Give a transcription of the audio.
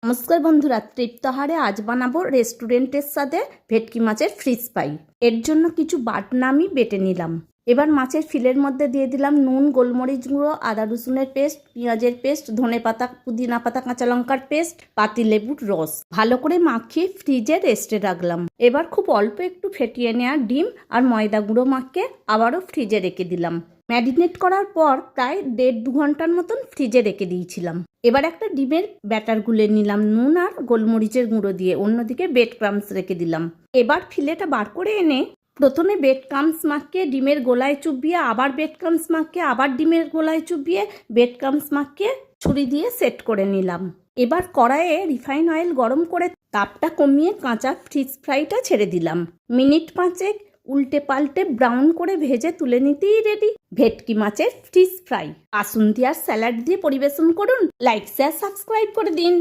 নমস্কার বন্ধুরা, তৃপ্তহারে আজ বানাবো রেস্টুরেন্টের সাথে ভেটকি মাছের ফিশ ফ্রাই। এর জন্য কিছু বাটনা আমি বেটে নিলাম। এবার মাছের ফিলের মধ্যে দিয়ে দিলাম নুন, গোলমরিচ গুঁড়ো, আদা রসুনের পেস্ট, পেঁয়াজের পেস্ট, ধনেপাতা, পুদিনা পাতা, কাঁচা লঙ্কার পেস্ট, পাতিলেবুর রস ভালো করে মাখিয়ে ফ্রিজে রেস্টে রাখলাম। এবার খুব অল্প একটু ফেটিয়ে নেওয়া ডিম আর ময়দা গুঁড়ো মাখিয়ে আবারও ফ্রিজে রেখে দিলাম। ম্যারিনেট করার পর প্রায় 1.5-2 ঘন্টার মতন ফ্রিজে রেখে দিয়েছিলাম। এবার একটা ডিমের ব্যাটার গুলে নিলাম নুন আর গোলমরিচের গুঁড়ো দিয়ে, অন্যদিকে ব্রেড ক্রাম্বস রেখে দিলাম। এবার ফিলেটা বার করে এনে প্রথমে ব্রেড ক্রাম্বস মাখিয়ে ডিমের গোলায় চুবিয়ে, আবার ব্রেড ক্রাম্বস মাখিয়ে, আবার ডিমের গোলায় চুবিয়ে, ব্রেড ক্রাম্বস মাখিয়ে ছুরি দিয়ে সেট করে নিলাম। এবার কড়াইয়ে রিফাইন অয়েল গরম করে তাপটা কমিয়ে কাঁচা ফিশ ফ্রাইটা ছেড়ে দিলাম। মিনিট 5 উল্টে পাল্টে ব্রাউন করে ভেজে তুলে নিতেই রেডি ভেটকি মাছের ফিশ ফ্রাই। আসুন দিয়ে আর স্যালাড দিয়ে পরিবেশন করুন। লাইক, শেয়ার, সাবস্ক্রাইব করে দিন।